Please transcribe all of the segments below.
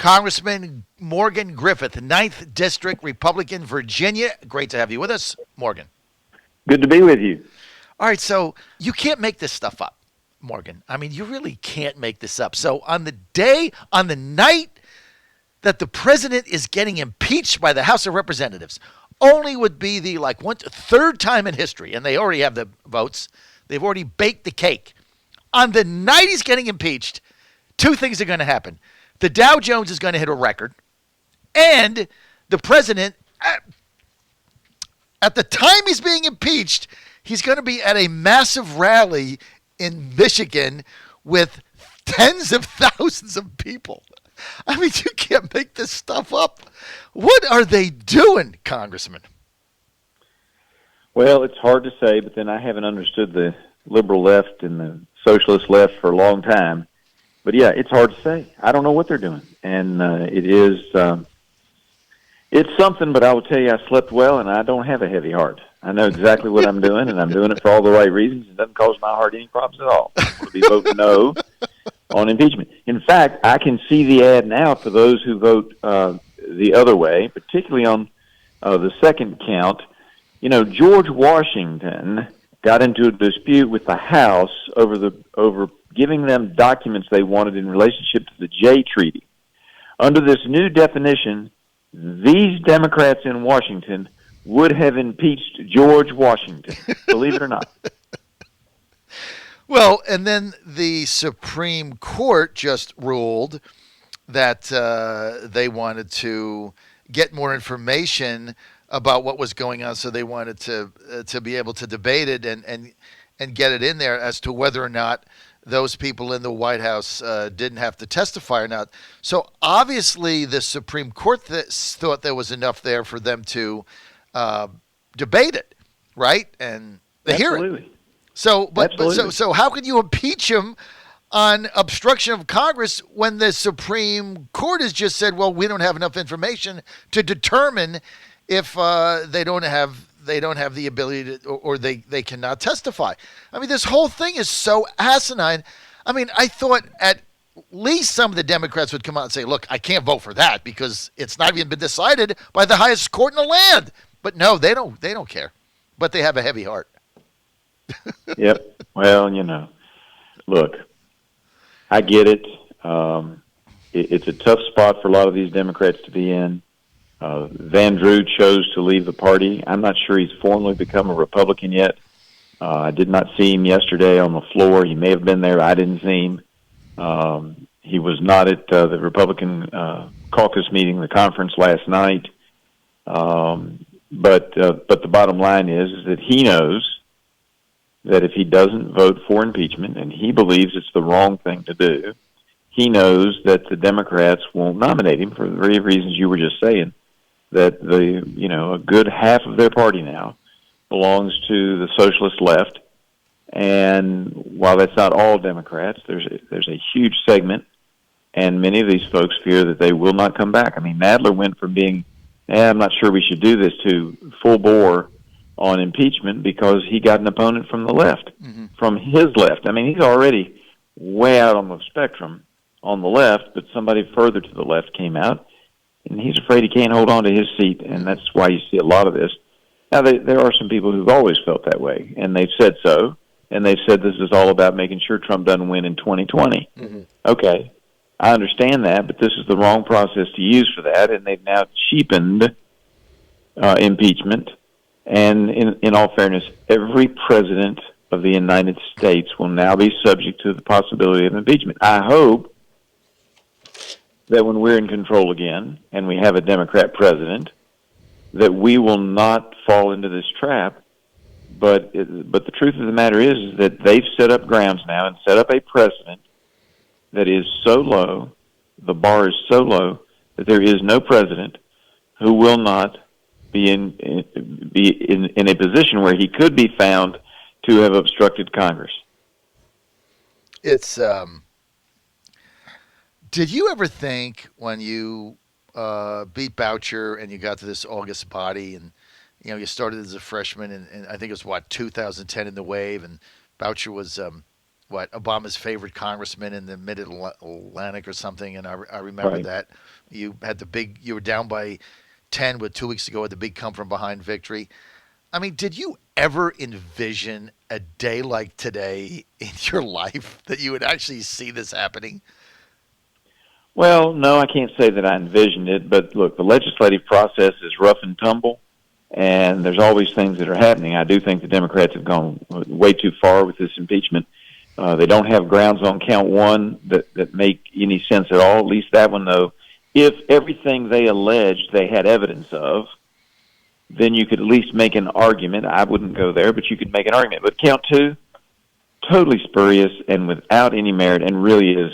Congressman Morgan Griffith, 9th District, Republican, Virginia. Great to have you with us, Morgan. Good to be with you. All right, so you can't make this stuff up, Morgan. I mean, you really can't make this up. So on the night that the president is getting impeached by the House of Representatives, only would be the third time in history, and they already have the votes. They've already baked the cake. On the night he's getting impeached, two things are going to happen. The Dow Jones is going to hit a record, and the president, at the time he's being impeached, he's going to be at a massive rally in Michigan with tens of thousands of people. I mean, you can't make this stuff up. What are they doing, Congressman? Well, it's hard to say, but then I haven't understood the liberal left and the socialist left for a long time. But yeah, it's hard to say. I don't know what they're doing, and it's something. But I will tell you, I slept well, and I don't have a heavy heart. I know exactly what I'm doing, and I'm doing it for all the right reasons. It doesn't cause my heart any problems at all. I'm going to be voting no on impeachment. In fact, I can see the ad now for those who vote the other way, particularly on the second count. You know, George Washington got into a dispute with the House over giving them documents they wanted in relationship to the Jay Treaty. Under this new definition, these Democrats in Washington would have impeached George Washington, believe it or not. Well, and then the Supreme Court just ruled that they wanted to get more information about what was going on, so they wanted to be able to debate it and get it in there as to whether or not those people in the White House didn't have to testify or not. So obviously the Supreme Court thought there was enough there for them to debate it, right? And they hear it. So, so how can you impeach him on obstruction of Congress when the Supreme Court has just said, well, we don't have enough information to determine if they don't have the ability to, or they cannot testify. I mean, this whole thing is so asinine. I mean, I thought at least some of the Democrats would come out and say, look, I can't vote for that because it's not even been decided by the highest court in the land. But no, they don't care. But they have a heavy heart. Yep. Well, you know, look, I get it. It's a tough spot for a lot of these Democrats to be in. Van Drew chose to leave the party. I'm not sure he's formally become a Republican yet. I did not see him yesterday on the floor. He may have been there. I didn't see him. He was not at the Republican caucus meeting, the conference last night. But the bottom line is that he knows that if he doesn't vote for impeachment, and he believes it's the wrong thing to do, he knows that the Democrats won't nominate him for the very reasons you were just saying, that a good half of their party now belongs to the socialist left. And while that's not all Democrats, there's a huge segment, and many of these folks fear that they will not come back. I mean, Nadler went from being, I'm not sure we should do this, to full bore on impeachment because he got an opponent from the left, from his left. I mean, he's already way out on the spectrum on the left, but somebody further to the left came out, and he's afraid he can't hold on to his seat, and that's why you see a lot of this. Now, there are some people who've always felt that way, and they've said so, and they've said this is all about making sure Trump doesn't win in 2020. Okay, I understand that, but this is the wrong process to use for that, and they've now cheapened impeachment. And in all fairness, every president of the United States will now be subject to the possibility of impeachment. I hope that when we're in control again and we have a Democrat president, that we will not fall into this trap. But the truth of the matter is that they've set up grounds now and set up a precedent that is so low, the bar is so low, that there is no president who will not be in a position where he could be found to have obstructed Congress. It's did you ever think when you beat Boucher and you got to this August body, and you started as a freshman, and I think it was 2010 in the wave, and Boucher was what, Obama's favorite congressman in the Mid-Atlantic or something, and I remember Right. that. You were down by 10 with 2 weeks to go with the big come from behind victory. I mean, did you ever envision a day like today in your life that you would actually see this happening? Well, no, I can't say that I envisioned it, but look, the legislative process is rough and tumble, and there's always things that are happening. I do think the Democrats have gone way too far with this impeachment. They don't have grounds on count one that make any sense at all, at least that one, though. If everything they alleged they had evidence of, then you could at least make an argument. I wouldn't go there, but you could make an argument. But count two, totally spurious and without any merit, and really is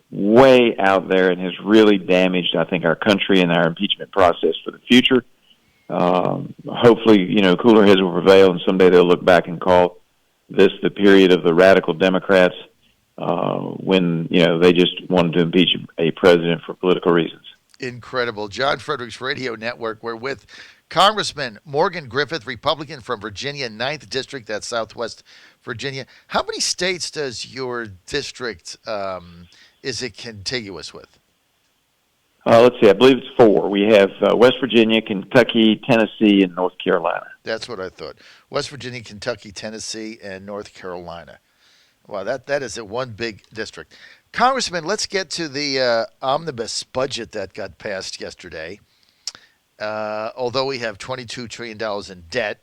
way out there and has really damaged, I think, our country and our impeachment process for the future. Hopefully, cooler heads will prevail, and someday they'll look back and call this the period of the radical Democrats when, they just wanted to impeach a president for political reasons. Incredible. John Fredericks Radio Network. We're with Congressman Morgan Griffith, Republican from Virginia, 9th District, that's Southwest Virginia. How many states does your district, is it contiguous with? Let's see, I believe it's 4. We have West Virginia, Kentucky, Tennessee, and North Carolina. That's what I thought. West Virginia, Kentucky, Tennessee, and North Carolina. Wow, that is a one big district. Congressman, let's get to the omnibus budget that got passed yesterday. Although we have $22 trillion in debt,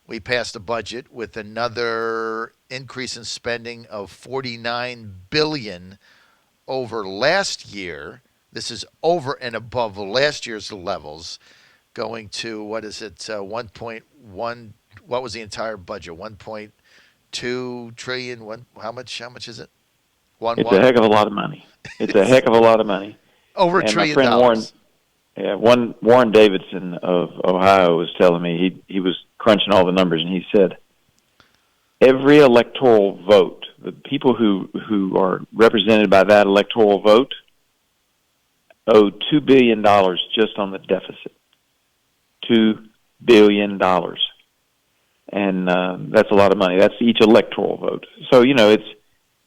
we passed a budget with another increase in spending of $49 billion over last year. This is over and above last year's levels, going to, 1.1, what was the entire budget? 1.2 trillion. How much is it? It's a heck of a lot of money. It's a heck of a lot of money. Over $1 trillion. Warren Davidson of Ohio was telling me he was crunching all the numbers, and he said every electoral vote, the people who are represented by that electoral vote owe $2 billion just on the deficit. $2 billion. And that's a lot of money. That's each electoral vote. So,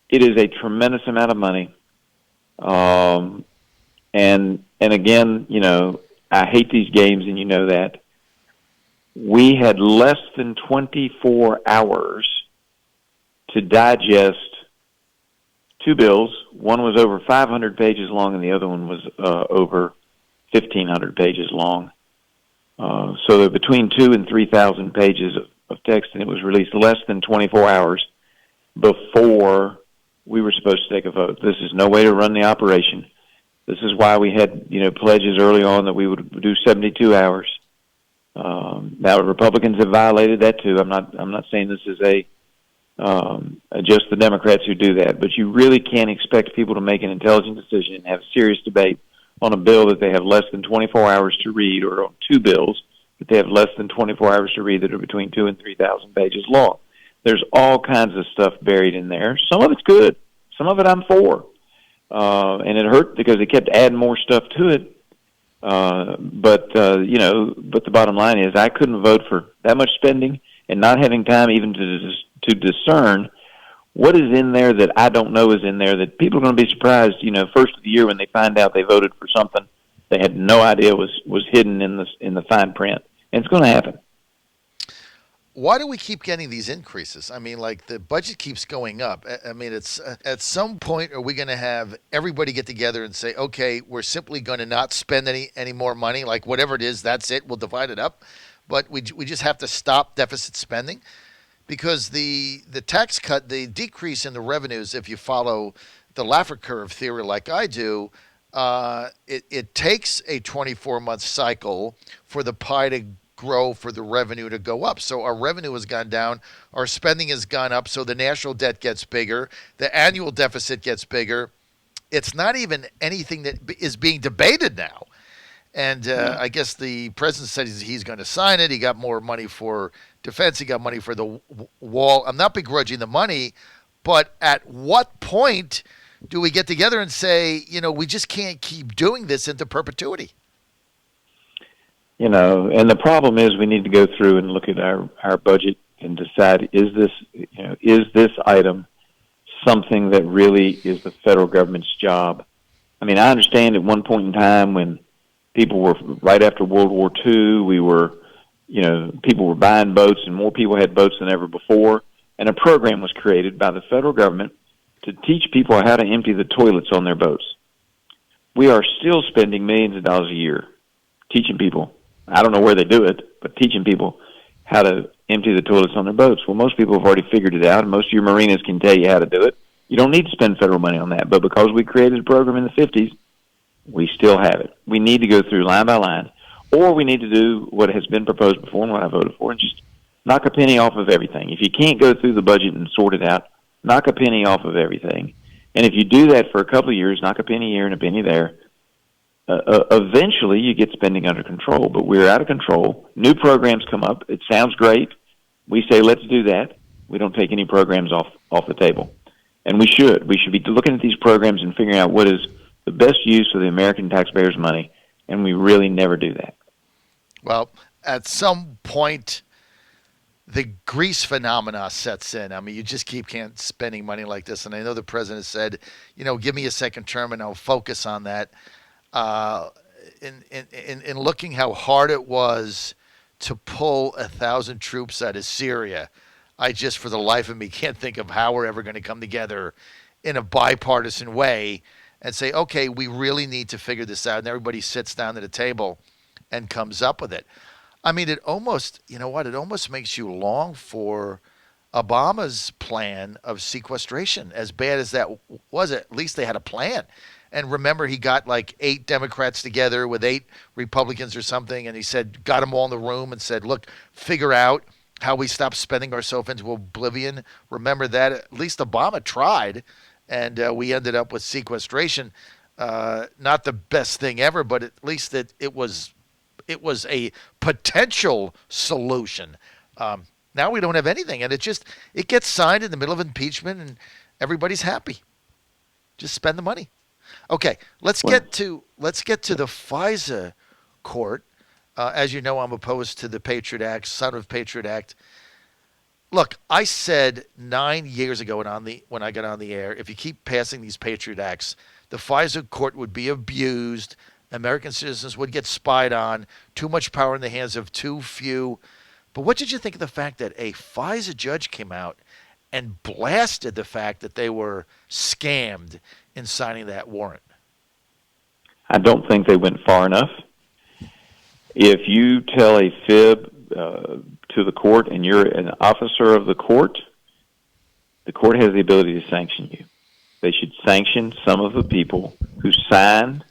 it is a tremendous amount of money. And again, I hate these games, and you know that. We had less than 24 hours to digest 2 bills. One was over 500 pages long, and the other one was over 1,500 pages long. So they're between 2,000 and 3,000 pages of text, and it was released less than 24 hours before we were supposed to take a vote. This is no way to run the operation. This is why we had, pledges early on that we would do 72 hours. Now Republicans have violated that too. I'm not saying this is just the Democrats who do that, but you really can't expect people to make an intelligent decision and have a serious debate on a bill that they have less than 24 hours to read, or on 2 bills that they have less than 24 hours to read that are between 2,000 and 3,000 pages long. There's all kinds of stuff buried in there. Some of it's good. Some of it I'm for. And it hurt because they kept adding more stuff to it. But the bottom line is I couldn't vote for that much spending and not having time even to discern what is in there that I don't know is in there, that people are going to be surprised, first of the year when they find out they voted for something they had no idea was hidden in the fine print. And it's going to happen. Why do we keep getting these increases? I mean, like, the budget keeps going up. I mean, it's at some point, are we going to have everybody get together and say, okay, we're simply going to not spend any more money, like whatever it is, that's it, we'll divide it up. But we just have to stop deficit spending, because the tax cut, the decrease in the revenues, if you follow the Laffer curve theory like I do, it takes a 24-month cycle for the pie to grow, for the revenue to go up. So our revenue has gone down, our spending has gone up, so the national debt gets bigger, the annual deficit gets bigger. It's not even anything that is being debated now. And I guess the president said he's going to sign it. He got more money for defense. He got money for the wall. I'm not begrudging the money, but at what point do we get together and say, we just can't keep doing this into perpetuity? And the problem is we need to go through and look at our budget and decide, is this item something that really is the federal government's job. I mean, I understand at one point in time when people were, right after World War II, people were buying boats and more people had boats than ever before. And a program was created by the federal government to teach people how to empty the toilets on their boats. We are still spending millions of dollars a year teaching people, I don't know where they do it, but teaching people how to empty the toilets on their boats. Well, most people have already figured it out, and most of your marinas can tell you how to do it. You don't need to spend federal money on that, but because we created a program in the 50s, we still have it. We need to go through line by line, or we need to do what has been proposed before and what I voted for, and just knock a penny off of everything. If you can't go through the budget and sort it out, knock a penny off of everything. And if you do that for a couple of years, knock a penny here and a penny there, eventually you get spending under control. But we're out of control. New programs come up. It sounds great. We say, let's do that. We don't take any programs off the table. And we should. We should be looking at these programs and figuring out what is the best use of the American taxpayers' money, and we really never do that. Well, at some point, the Greece phenomena sets in. I mean, you just can't spending money like this. And I know the president said, give me a second term and I'll focus on that. In looking how hard it was to pull 1,000 troops out of Syria, I just, for the life of me, can't think of how we're ever going to come together in a bipartisan way and say, okay, we really need to figure this out. And everybody sits down at a table and comes up with it. I mean, it almost, it almost makes you long for Obama's plan of sequestration. As bad as that was, at least they had a plan. And remember, he got like 8 Democrats together with 8 Republicans or something, and he said, got them all in the room and said, look, figure out how we stop spending ourselves into oblivion. Remember that. At least Obama tried, and we ended up with sequestration. Not the best thing ever, but at least it was a potential solution. Now we don't have anything, and it gets signed in the middle of impeachment, and everybody's happy. Just spend the money. Okay, let's get to the FISA court. As you know, I'm opposed to the Patriot Act, son of Patriot Act. Look, I said 9 years ago when I got on the air, if you keep passing these Patriot Acts, the FISA court would be abused. American citizens would get spied on. Too much power in the hands of too few. But what did you think of the fact that a FISA judge came out and blasted the fact that they were scammed in signing that warrant? I don't think they went far enough. If you tell a fib to the court and you're an officer of the court has the ability to sanction you. They should sanction some of the people who signed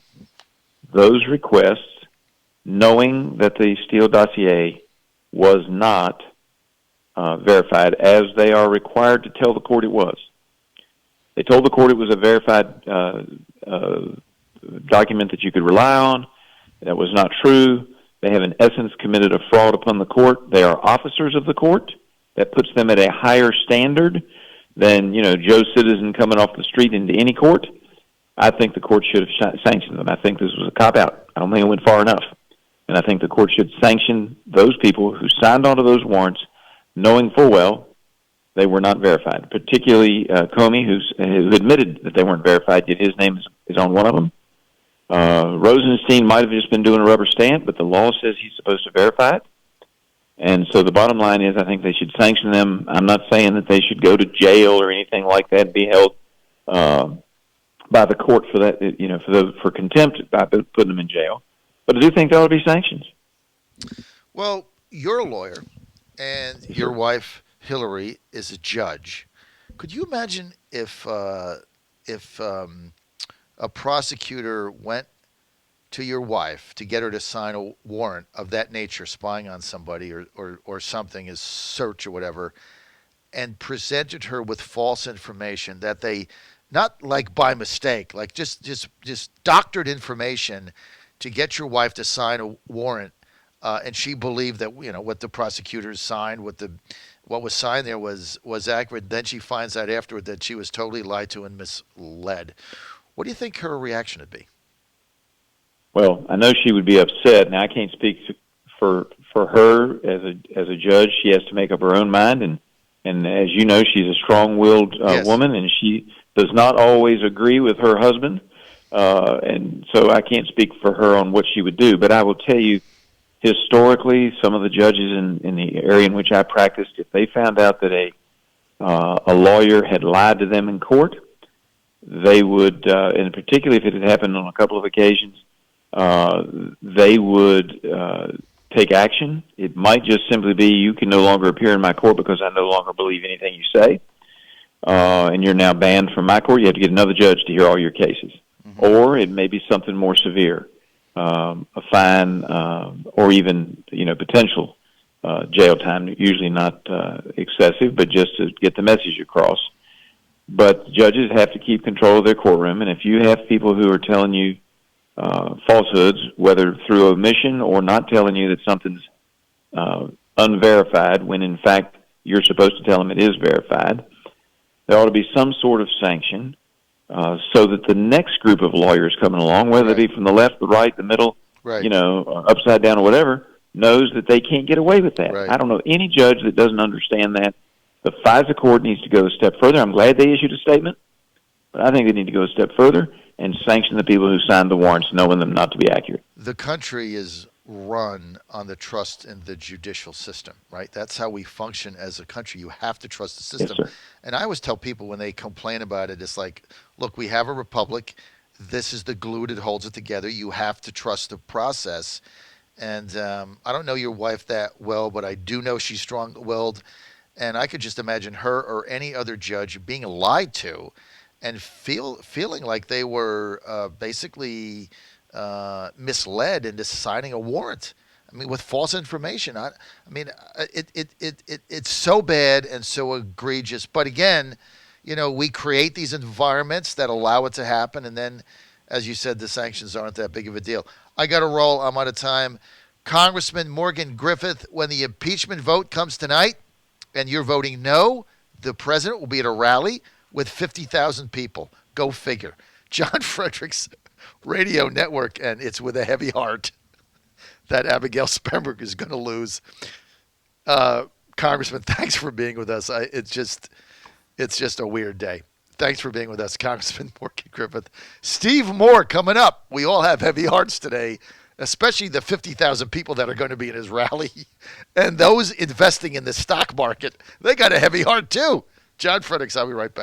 those requests knowing that the Steele dossier was not verified, as they are required to tell the court it was. They told the court it was a verified document that you could rely on. That was not true. They have, in essence, committed a fraud upon the court. They are officers of the court. That puts them at a higher standard than, Joe citizen coming off the street into any court. I think the court should have sanctioned them. I think this was a cop-out. I don't think it went far enough. And I think the court should sanction those people who signed onto those warrants knowing full well they were not verified, particularly Comey, who admitted that they weren't verified, yet his name is on one of them. Rosenstein might have just been doing a rubber stamp, but the law says he's supposed to verify it. And so the bottom line is I think they should sanction them. I'm not saying that they should go to jail or anything like that and be held by the court for that, for contempt by putting them in jail. But I do think there ought to be sanctions. Well, you're a lawyer, and your wife, Hillary, is a judge. Could you imagine if a prosecutor went to your wife to get her to sign a warrant of that nature, spying on somebody or something, as search or whatever, and presented her with false information that they, not like by mistake, like just doctored information to get your wife to sign a warrant, and she believed that what the prosecutors signed, what was signed there was accurate. Then she finds out afterward that she was totally lied to and misled. What do you think her reaction would be? Well, I know she would be upset. Now, I can't speak for her as a judge. She has to make up her own mind, and And as you know, she's a strong-willed Yes. woman, and she does not always agree with her husband. And so I can't speak for her on what she would do. But I will tell you, historically, some of the judges in the area in which I practiced, if they found out that a lawyer had lied to them in court, they would, and particularly if it had happened on a couple of occasions, they would take action. It might just simply be, you can no longer appear in my court because I no longer believe anything you say, and you're now banned from my court. You have to get another judge to hear all your cases. Mm-hmm. Or it may be something more severe, a fine, or even potential jail time. Usually not excessive, but just to get the message across. But judges have to keep control of their courtroom, and if you have people who are telling you falsehoods, whether through omission or not telling you that something's unverified, when in fact you're supposed to tell them it is verified, there ought to be some sort of sanction so that the next group of lawyers coming along, whether it be from the left, the right, the middle, upside down or whatever, knows that they can't get away with that. Right. I don't know any judge that doesn't understand that. The FISA court needs to go a step further. I'm glad they issued a statement, but I think they need to go a step further and sanction the people who signed the warrants, knowing them not to be accurate. The country is run on the trust in the judicial system, right? That's how we function as a country. You have to trust the system. Yes, sir. And I always tell people when they complain about it, it's like, look, we have a republic. This is the glue that holds it together. You have to trust the process. And I don't know your wife that well, but I do know she's strong-willed. And I could just imagine her or any other judge being lied to and feeling like they were basically misled into signing a warrant. I mean, with false information. It's so bad and so egregious. But again, we create these environments that allow it to happen, and then, as you said, the sanctions aren't that big of a deal. I got to roll. I'm out of time. Congressman Morgan Griffith, when the impeachment vote comes tonight, and you're voting no, the president will be at a rally with 50,000 people. Go figure. John Fredericks Radio Network, and it's with a heavy heart that Abigail Spenberg is going to lose. Congressman, thanks for being with us. It's just a weird day. Thanks for being with us, Congressman Morgan Griffith. Steve Moore coming up. We all have heavy hearts today, especially the 50,000 people that are going to be in his rally. And those investing in the stock market, they got a heavy heart too. John Fredericks, I'll be right back.